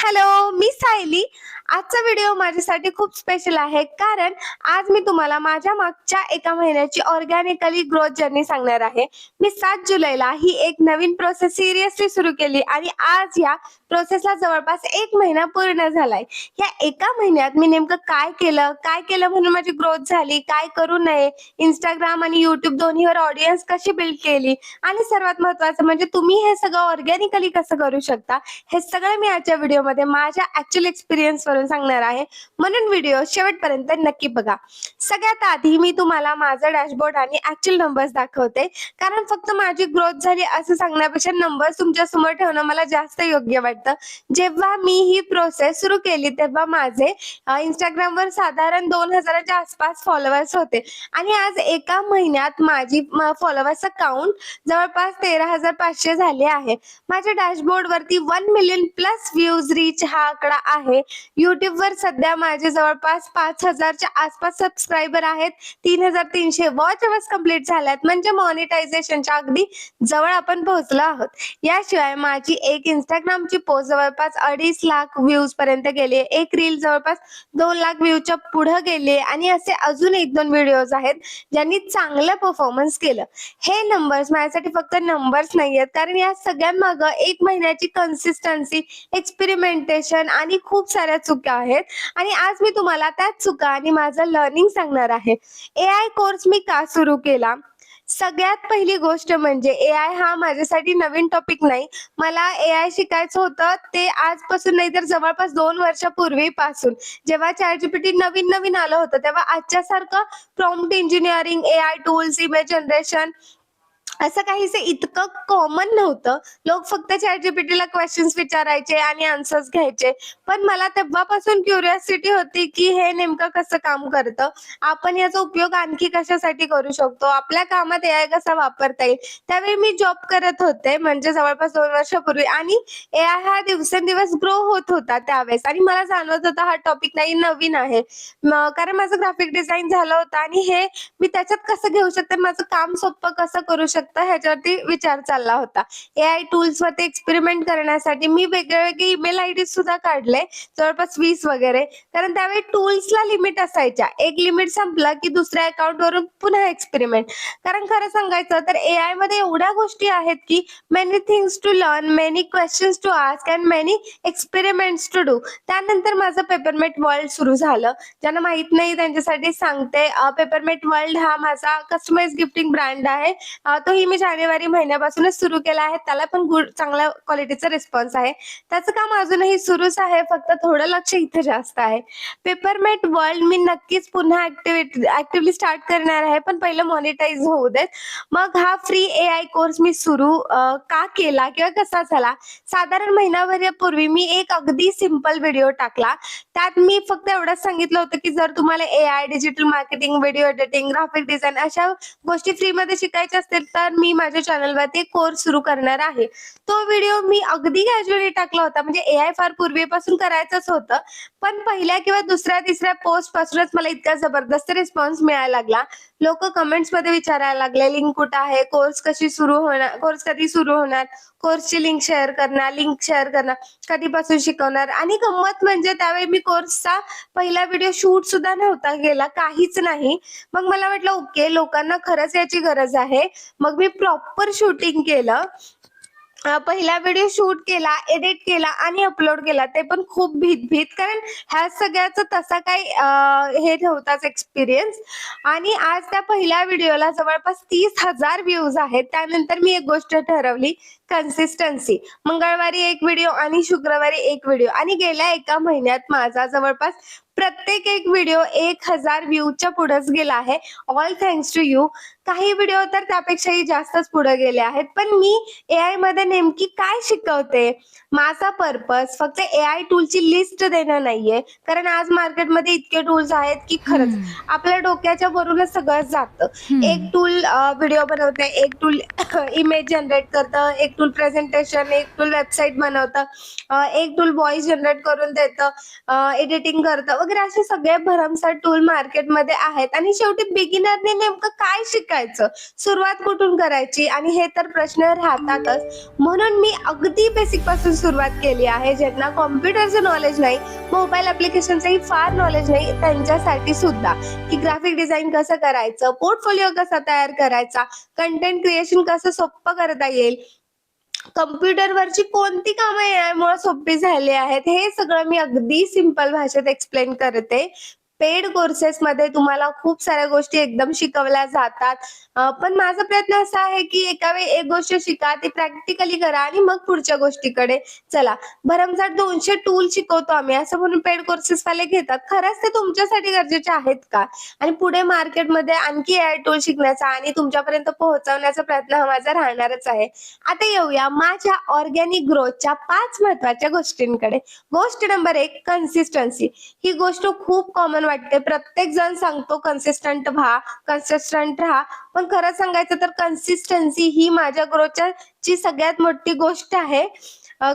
Hello, मी सायली. आजचा video माझ्यासाठी खूप स्पेशल आहे कारण आज मी तुम्हाला माझ्या मागच्या एका महिन्याची ऑर्गॅनिकली ग्रोथ जर्नी सांगणार आहे. मी 7 जुलैला ही एक नवीन प्रोसेस सिरियसली सुरू केली आणि आज या प्रोसेसला जवळपास 1 महिना पूर्ण झालाय. या एका महिन्यात मी नेमकं काय केलं म्हणून माझी ग्रोथ झाली, काय करू नये, Instagram आणि YouTube दोन्हीवर ऑडियन्स कशी बिल्ड केली आणि सर्वात महत्त्वाचं म्हणजे तुम्ही हे सगळं ऑर्गॅनिकली कसं करू शकता, हे सगळं मी आजच्या व्हिडिओमध्ये माझ्या ऍक्च्युअल एक्सपिरियन्स वरून सांगणार आहे. म्हणून व्हिडिओ शेवटपर्यंत नक्की बघा. सगळ्यात आधी मी तुम्हाला माझा डॅशबोर्ड आणि ऍक्च्युअल नंबर्स दाखवते, कारण फक्त माझी ग्रोथ झाली असं सांगण्यापेक्षा नंबर्स तुमच्या समोर ठेवणं मला जास्त योग्य वाटतं. जेव्हा मी ही प्रोसेस सुरू केली तेव्हा माझे इंस्टाग्रामवर साधारण 2000च्या आसपास फॉलोअर्स होते आणि आज एका महिन्यात माझी फॉलोअर्सचं काउंट जवळपास 13,500 झाले आहे. माझ्या डॅशबोर्ड वरती 1 मिलियन प्लस व्ह्यूज रीच हा आकडा आहे. YouTube वर सध्या माझे जवळपास 5,000च्या आसपास सबस्क्रायबर आहेत. 3,300 वॉच अवर्स कंप्लीट झाल्यात, म्हणजे मॉनिटायझेशनच्या अगदी जवळ आपण पोहोचलो आहोत. याशिवाय माझी एक इंस्टाग्रामची पोस्ट जवळपास 2.5 लाख व्ह्यूज पर्यंत गेली. एक रील जवळपास 2 लाख व्ह्यूजच्या पुढे गेली आणि असे अजून 1-2 व्हिडिओज आहेत ज्यांनी चांगलं परफॉर्मन्स केलं. हे नंबर्स माझ्यासाठी फक्त नंबर्स नाहीयेत, कारण या सगळ्यांमागं 1 महिन्याची कन्सिस्टन्सी, एक्सपेरिमेंटेशन आणि खूप साऱ्या चुका आहेत आणि आज मी तुम्हाला त्याच चुका आणि माझं लर्निंग सांगणार आहे. AI कोर्स मी का सुरू केला? सगळ्यात पहिली गोष्ट म्हणजे AI हा माझ्यासाठी नवीन टॉपिक नाही. मला AI शिकायचं होतं ते आजपासून नाही तर जवळपास 2 वर्षापूर्वीपासून. जेव्हा ChatGPT नवीन आलं होतं तेव्हा आजच्यासारखं prompt engineering, AI tools, image generation असं काहीसं इतकं कॉमन नव्हतं. लोक फक्त ChatGPTला क्वेश्चन्स विचारायचे आणि आन्सर्स घ्यायचे. पण मला तेव्हापासून क्युरिओसिटी होती की हे नेमकं कसं काम करतं, आपण याचा उपयोग आणखी कशासाठी करू शकतो, आपल्या कामात AI कसा वापरता येईल. त्यावेळी मी जॉब करत होते, म्हणजे जवळपास 2 वर्षापूर्वी, आणि AI हा दिवसेंदिवस ग्रो होत होता त्यावेळेस आणि मला जाणवत होतं हा टॉपिक नाही, नवीन आहे. कारण माझं ग्राफिक डिझाईन झालं होतं आणि हे मी त्याच्यात कसं घेऊ शकते, माझं काम सोपं कसं करू शकतं ह्याच्यावरती विचार चालला होता. AI टूल्स वरती एक्सपेरिमेंट करण्यासाठी मी वेगवेगळे ईमेल आयडी सुद्धा काढले, जवळपास 20 वगैरे. कारण त्यावेळी टूल्सला लिमिट असायच्या. एक लिमिट संपला की दुसऱ्या अकाउंट वरून पुन्हा एक्सपेरिमेंट. कारण खरं सांगायचं तर AI मध्ये एवढ्या गोष्टी आहेत की many things to learn, many questions to ask and many experiments to do. त्यानंतर माझं पेपरमेट वर्ल्ड सुरू झालं. ज्यांना माहित नाही त्यांच्यासाठी सांगते. पेपरमेट वर्ल्ड हा माझा कस्टमाइज गिफ्टिंग ब्रँड आहे. तोही मी जानेवारी महिन्यापासूनच सुरू केला आहे. त्याला पण चांगल्या क्वालिटीचा रिस्पॉन्स आहे. त्याचं काम अजूनही सुरूच आहे, फक्त थोडं लक्ष इथे जास्त आहे. पेपरमेट वर्ल्ड मी नक्कीच पुन्हा ऍक्टिव्हली स्टार्ट करणार आहे, पण पहिलं मॉनिटाईज होऊ देत. मग हा फ्री AI कोर्स मी सुरू का केला किंवा कसा झाला? साधारण महिनाभरापूर्वी मी एक अगदी सिंपल व्हिडिओ टाकला. त्यात मी फक्त एवढंच सांगितलं होतं की जर तुम्हाला AI, digital marketing, video editing, graphic design अशा गोष्टी फ्रीमध्ये शिकायच्या असतील तर मी माझ्या चॅनलवरती एक कोर्स सुरू करणार आहे. तो व्हिडिओ मी अगदी कॅज्युअली टाकला होता, म्हणजे AI फार पूर्वीपासून करायचंच होतं. पण पहिल्या किंवा दुसऱ्या तिसऱ्या पोस्ट पासूनच मला इतका जबरदस्त रिस्पॉन्स मिळायला लागला. लोक कमेंट्समध्ये विचारायला लागले, लिंक कुठे आहे, कोर्स कधी सुरू होणार, कोर्सची लिंक शेअर करणार, कधीपासून शिकवणार. आणि गंमत म्हणजे त्यावेळी मी कोर्सचा पहिला व्हिडिओ शूट सुद्धा नव्हता केला, काहीच नाही. मग मला वाटलं ओके, लोकांना खरंच याची गरज आहे. मग मी प्रॉपर शूटिंग केलं. पहिला व्हिडिओ शूट केला, एडिट केला आणि अपलोड केला. ते पण खूप भीत कारण ह्या सगळ्याचा तसा काही हे नव्हताच एक्सपिरियन्स. आणि आज त्या पहिल्या व्हिडिओला जवळपास 30,000 व्ह्यूज आहेत. त्यानंतर मी एक गोष्ट ठरवली, कन्सिस्टन्सी. मंगळवारी एक व्हिडिओ आणि शुक्रवारी एक व्हिडिओ, आणि गेल्या एका महिन्यात माझा जवळपास प्रत्येक एक व्हिडिओ 1,000 व्ह्यूजच्या पुढेच गेला आहे. All thanks to you. काही व्हिडिओ तर त्यापेक्षाही जास्तच पुढे गेले आहेत. पण मी AI मध्ये नेमकी काय शिकवते, माझा पर्पस फक्त AI टूलची लिस्ट देणं नाहीये. कारण आज मार्केटमध्ये इतके टूल्स आहेत की खरंच हं, आपल्या डोक्याच्या वरूनच सगळं जातं. एक हं. टूल व्हिडिओ बनवते, एक टूल इमेज जनरेट करतं, एक टूल प्रेझेंटेशन, एक टूल वेबसाईट बनवतं, एक टूल व्हॉइस जनरेट करून देतं, एडिटिंग करतं वगैरे असे सगळे भरमसाठ टूल मार्केटमध्ये आहेत. आणि शेवटी बिगिनरने नेमकं काय शिकायचं, सुरुवात कुठून करायची, आणि हे तर प्रश्न राहतातच. म्हणून मी अगदी बेसिक पासून सुरुवात केली आहे. ज्यांना कॉम्प्युटरचं नॉलेज नाही, मोबाईल ऍप्लिकेशनचंही फार नॉलेज नाही, त्यांच्यासाठी सुद्धा, की ग्राफिक डिझाईन कसं करायचं, पोर्टफोलिओ कसा तयार करायचा, कंटेंट क्रिएशन कसं सोपं करता येईल, कम्प्युटरवरची कोणती कामं AI मुळे सोपी झाली आहेत, हे सगळं मी अगदी सिंपल भाषेत एक्सप्लेन करते. पेड कोर्सेस मध्ये तुम्हाला खूप साऱ्या गोष्टी एकदम शिकवल्या जातात. पण माझा प्रयत्न असा आहे की एका वेळी एक गोष्ट शिका, ती प्रॅक्टिकली करा आणि मग पुढच्या गोष्टीकडे चला. भरमसाठ 200 टूल शिकवतो आम्ही असं म्हणून पेड कोर्सेस वाले घेतात. खरंच ते तुमच्यासाठी गरजेचे आहेत का? आणि पुढे मार्केटमध्ये आणखी AI टूल शिकण्याचा आणि तुमच्यापर्यंत पोहोचवण्याचा प्रयत्न हा माझा राहणारच आहे. आता येऊया माझ्या ऑर्गॅनिक ग्रोथच्या 5 महत्त्वाच्या गोष्टींकडे. गोष्ट नंबर 1, कन्सिस्टन्सी. ही गोष्ट खूप कॉमन वाटते. प्रत्येक जण सांगतो कन्सिस्टंट व्हा, कन्सिस्टंट राहा. पण खरं सांगायचं तर कन्सिस्टन्सी ही माझ्या ग्रोथची सगळ्यात मोठी गोष्ट आहे.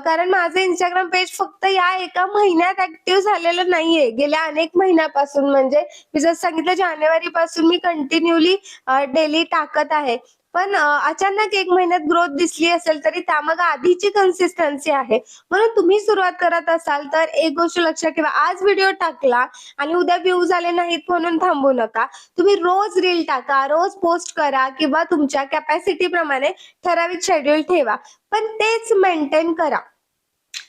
कारण माझं इंस्टाग्राम पेज फक्त या एका महिन्यात ऍक्टिव्ह झालेलं नाहीये. गेल्या अनेक महिन्यापासून, म्हणजे मी जसं सांगितलं जानेवारी पासून मी कंटिन्यूली डेली टाकत आहे. पण अचानक 1 महिन्यात ग्रोथ दिसली असेल तरी त्यामागे आधीची कन्सिस्टन्सी आहे. म्हणून तुम्ही सुरुवात करत असाल तर एक गोष्ट लक्षात ठेवा, आज व्हिडिओ टाकला आणि उद्या व्ह्यूज आले नाहीत म्हणून थांबू नका. तुम्ही रोज रील टाका, रोज पोस्ट करा किंवा तुमच्या कॅपॅसिटी प्रमाणे ठराविक शेड्यूल ठेवा, पण तेच मेंटेन करा.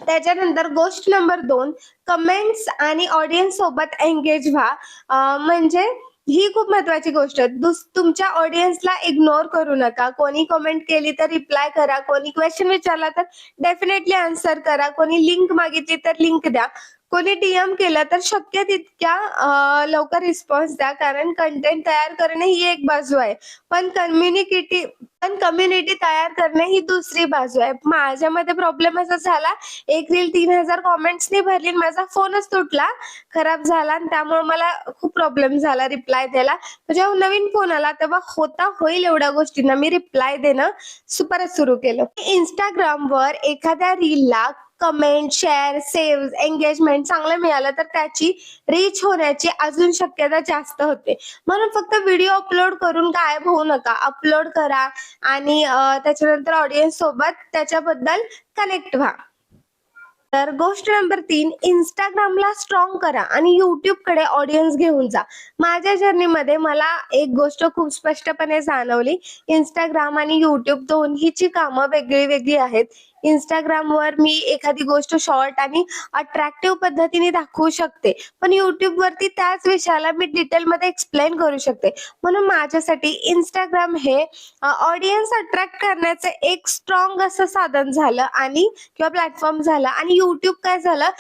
त्याच्यानंतर गोष्ट नंबर 2, कमेंट्स आणि ऑडियन्स सोबत एंगेज व्हा. म्हणजे ही खूप महत्वाची गोष्ट आहे. तुमच्या ऑडियन्सला इग्नोर करू नका. कोणी कमेंट केली तर रिप्लाय करा, कोणी क्वेश्चन विचारला तर डेफिनेटली आन्सर करा, कोणी लिंक मागितली तर लिंक द्या, कोणी डीएम केलं तर शक्य तितक्या लवकर रिस्पॉन्स द्या. कारण कंटेंट तयार करणे ही एक बाजू आहे, पण कम्युनिटी तयार करणे ही दुसरी बाजू आहे. माझ्यामध्ये प्रॉब्लेम असा झाला, एक रील 3000 कॉमेंट्सनी भरली, माझा फोनच तुटला, खराब झाला आणि त्यामुळे मला खूप प्रॉब्लेम झाला रिप्लाय द्यायला. जेव्हा नवीन फोन आला तेव्हा होईल एवढ्या गोष्टींना मी रिप्लाय देणं परत सुरू केलं. इंस्टाग्रामवर एखाद्या रीलला कमेंट, शेअर, सेव्ह, एंगेजमेंट चांगलं मिळालं तर त्याची रीच होण्याची अजून शक्यता जास्त होते. म्हणून फक्त व्हिडिओ अपलोड करून गायब होऊ नका. अपलोड करा आणि त्याच्यानंतर ऑडियन्स सोबत त्याच्याबद्दल कनेक्ट व्हा. तर गोष्ट नंबर 3, इंस्टाग्रामला स्ट्रॉंग करा आणि युट्यूबकडे ऑडियन्स घेऊन जा. माझ्या जर्नीमध्ये मला एक गोष्ट खूप स्पष्टपणे जाणवली, इंस्टाग्राम आणि युट्यूब दोन्हीची कामं वेगळी वेगळी आहेत. इंस्टाग्रामवर मी एखादी गोष्ट शॉर्ट आणि अट्रॅक्टिव्ह पद्धतीने दाखवू शकते, पण युट्यूब वरती त्याच विषयाला मी डिटेलमध्ये एक्सप्लेन करू शकते. म्हणून माझ्यासाठी इंस्टाग्राम हे ऑडियन्स अट्रॅक्ट करण्याचं एक स्ट्रॉंग असं साधन झालं आणि किंवा प्लॅटफॉर्म झाला. आणि युट्यूब काय झालं,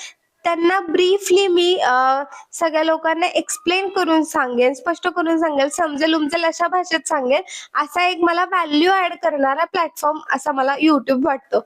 त्यांना ब्रीफली मी सगळ्या लोकांना एक्सप्लेन करून सांगेन, स्पष्ट करून सांगेल, समजेल उमजेल अशा भाषेत सांगेन, असा एक मला व्हॅल्यू ऍड करणारा प्लॅटफॉर्म असा मला युट्यूब वाटतो.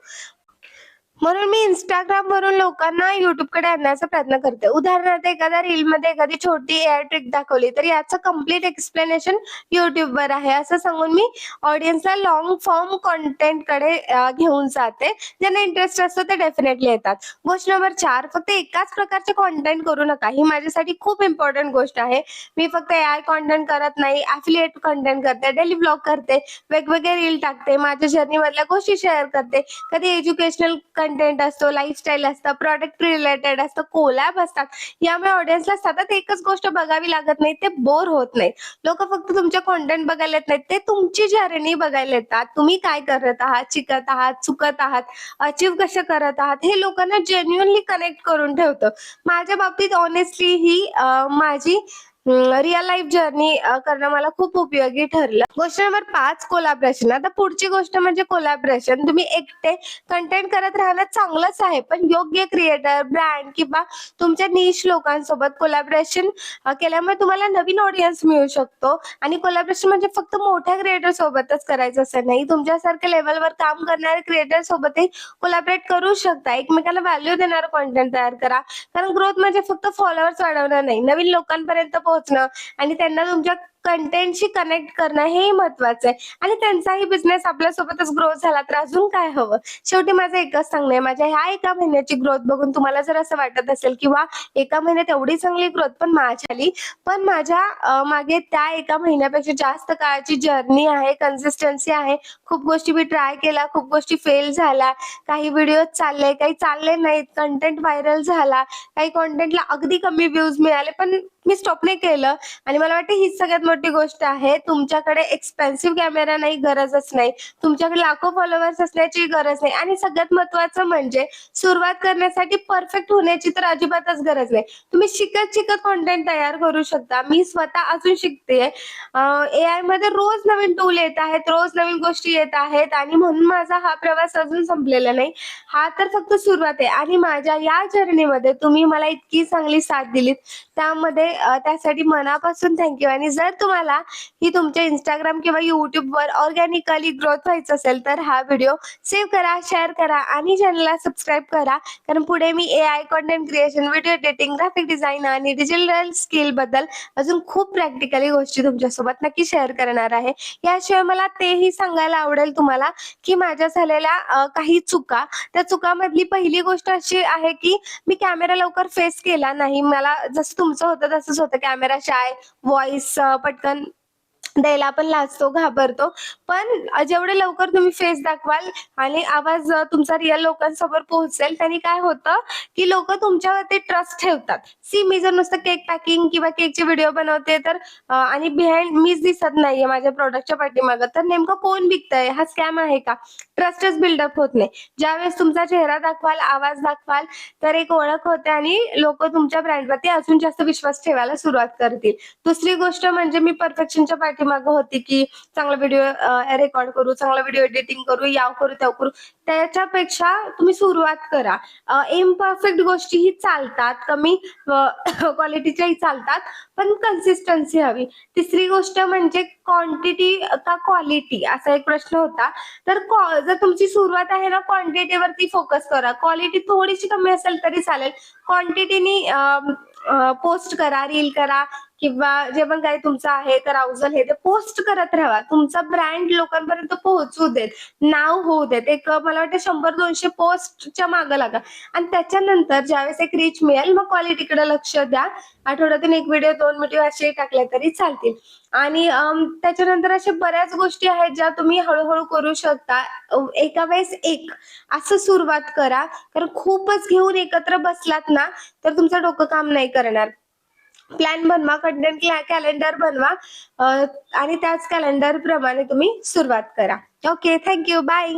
म्हणून मी इंस्टाग्राम वरून लोकांना युट्यूबकडे आणण्याचा प्रयत्न करते. उदाहरणार्थ एखाद्या रीलमध्ये एखादी छोटी एआय ट्रिक दाखवली तर याचं कम्प्लीट एक्सप्लेनेशन युट्यूबवर आहे असं सांगून मी ऑडियन्सला लॉंग फॉर्म कॉन्टेंटकडे घेऊन जाते. ज्यांना इंटरेस्ट असतो ते डेफिनेटली येतात. गोष्ट नंबर 4, फक्त एकाच प्रकारचे कॉन्टेंट करू नका. ही माझ्यासाठी खूप इम्पॉर्टंट गोष्ट आहे. मी फक्त एआय कॉन्टेंट करत नाही, ॲफिलिएट कॉन्टेंट करते, डेली ब्लॉग करते, वेगवेगळे रील टाकते, माझ्या जर्नी मधल्या गोष्टी शेअर करते. कधी एज्युकेशनल कंटेंट असतो, लाईफस्टाईल असतं, प्रॉडक्ट रिलेटेड असतं, कोलॅब असतात. यामुळे ऑडियन्सला सतत एकच गोष्ट बघावी लागत नाही, ते बोर होत नाहीत. लोक फक्त तुमच्या कॉन्टेंट बघायला येत नाहीत, ते तुमची जर्नी बघायला येतात. तुम्ही काय करत आहात, शिकत आहात, चुकत आहात, अचीव्ह कसं करत आहात, हे लोकांना जेन्युअनली कनेक्ट करून ठेवतं. माझ्या बाबतीत ऑनेस्टली ही माझी रिअल लाईफ जर्नी करणं मला खूप उपयोगी ठरलं. गोष्ट नंबर 5, कोलॅबरेशन. आता पुढची गोष्ट म्हणजे कोलॅबरेशन. तुम्ही एकटे कंटेंट करत राहणं चांगलंच आहे, पण योग्य क्रिएटर, ब्रँड किंवा तुमच्या निश लोकांसोबत कोलॅबरेशन केल्यामुळे तुम्हाला नवीन ऑडियन्स मिळू शकतो. आणि कोलॅबरेशन म्हणजे फक्त मोठ्या क्रिएटर सोबतच करायचं असं नाही, तुमच्यासारख्या लेवलवर काम करणारे क्रिएटर सोबतही कोलॅबरेट करू शकता. एकमेकांना व्हॅल्यू देणारं कॉन्टेंट तयार करा. कारण ग्रोथ म्हणजे फक्त फॉलोअर्स वाढवणं नाही, नवीन लोकांपर्यंत पोहोचणं आणि त्यांना तुमच्या कंटेंटशी कनेक्ट करणं हे महत्वाचं आहे आणि त्यांचाही बिझनेस आपल्यासोबतच ग्रो झाला तर अजून काय हवं. शेवटी माझं एकच सांगणं आहे, माझ्या ह्या एका महिन्याची ग्रोथ बघून तुम्हाला जर असं वाटत असेल किंवा एका महिन्यात एवढी चांगली ग्रोथ पण माझी आली, पण माझ्या मागे त्या एका महिन्यापेक्षा जास्त काळाची जर्नी आहे, कन्सिस्टन्सी आहे. खूप गोष्टी मी ट्राय केल्या, खूप गोष्टी फेल झाल्या, काही व्हिडिओज चालले, काही चालले नाहीत, कंटेंट व्हायरल झाला, काही कंटेंटला अगदी कमी व्ह्यूज मिळाले, पण मी स्टॉप नाही केलं आणि मला वाटतं हीच सगळ्यात मोठी गोष्ट आहे. तुमच्याकडे एक्सपेन्सिव्ह कॅमेरा नाही, गरजच नाही. तुमच्याकडे लाखो फॉलोअर्स असण्याची गरज नाही आणि सगळ्यात महत्त्वाचं म्हणजे सुरुवात करण्यासाठी परफेक्ट होण्याची तर अजिबातच गरज नाही. तुम्ही शिकत-शिकत कंटेंट तयार करू शकता. मी स्वतः अजून शिकतेय. एआयमध्ये रोज नवीन टूल येत आहेत, रोज नवीन गोष्टी येत आहेत आणि म्हणून माझा हा प्रवास अजून संपलेला नाही. हा तर फक्त सुरुवात आहे आणि माझ्या या जर्नीमध्ये तुम्ही मला इतकी चांगली साथ दिलीत, त्यासाठी मनापासून थँक आणि जर तुम्हाला ही तुमच्या Instagram किंवा YouTubeवर ऑर्गॅनिकली ग्रोथ व्हायचं असेल, तर हा व्हिडिओ सेव्ह करा, शेअर करा आणि चॅनलला सबस्क्राईब करा. कारण पुढे मी AI, content creation, video editing, graphic design आणि डिजिटल स्किल बद्दल अजून खूप प्रॅक्टिकली गोष्टी तुमच्यासोबत नक्की शेअर करणार आहे. याशिवाय मला तेही सांगायला आवडेल तुम्हाला, की माझ्या झालेल्या काही चुका, त्या चुकामधली पहिली गोष्ट अशी आहे, की मी कॅमेरा लवकर फेस केला नाही. मला जसं तुमचं होतं तसंच होतं. कॅमेरा शाय, व्हॉईस पटकन द्यायला आपण लाजतो, घाबरतो. पण जेवढे लवकर तुम्ही फेस दाखवाल आणि आवाज तुमचा रिअल लोकांसमोर पोहोचेल, त्याने काय होतं, की लोकं तुमच्यावरती ट्रस्ट ठेवतात. मी जर नुसतं केक पॅकिंग किंवा केकचे व्हिडिओ बनवते तर आणि बिहाइंड मीच दिसत नाहीये माझ्या प्रॉडक्टच्या पाठीमागं, तर नेमकं कोण विकतंय? हा स्कॅम आहे का? ट्रस्टच बिल्डअप होत नाही. ज्यावेळेस तुमचा चेहरा दाखवाल, आवाज दाखवाल, तर एक ओळख होते आणि लोकं तुमच्या ब्रँडवरती अजून जास्त विश्वास ठेवायला सुरुवात करतील. दुसरी गोष्ट म्हणजे मी परफेक्शनच्या पाठीमागे होती, की चांगला व्हिडिओ रेकॉर्ड करू, चांगला व्हिडिओ एडिटिंग करू, याव करू, त्याव करू. त्याच्यापेक्षा तुम्ही सुरुवात करा. इम्परफेक्ट गोष्टीही चालतात, कमी क्वालिटीच्याही चालतात, पण कन्सिस्टन्सी हवी. तिसरी गोष्ट म्हणजे क्वांटिटी का क्वालिटी असा एक प्रश्न होता. तर जर तुमची सुरुवात आहे ना, क्वांटिटीवरती फोकस करा. क्वालिटी थोडीशी कमी असेल तरी चालेल. क्वांटिटीनी पोस्ट करा, रील करा किंवा जे पण काही तुमचं आहे अराउजल हे ते पोस्ट करत राहा. तुमचा ब्रँड लोकांपर्यंत पोहोचू देत, नाव होऊ देत. मला वाटतं 100-200 पोस्टच्या मागे लागा आणि त्याच्यानंतर ज्यावेळेस एक रीच मिळेल, मग क्वालिटीकडे लक्ष द्या. आठवड्यातून 1 व्हिडिओ, 2 व्हिडिओ असे टाकले तरी चालतील. आणि त्याच्यानंतर अशा बऱ्याच गोष्टी आहेत ज्या तुम्ही हळू करू शकता. एका वेळेस एक असं सुरुवात करा. कारण खूपच घेऊन एकत्र बसलात ना, तर तुमचं डोकं काम नाही करणार. प्लॅन बनवा, कंटेंट कॅलेंडर बनवा आणि त्याच कॅलेंडर प्रमाणे तुम्ही सुरुवात करा. Okay, thank you. बाय.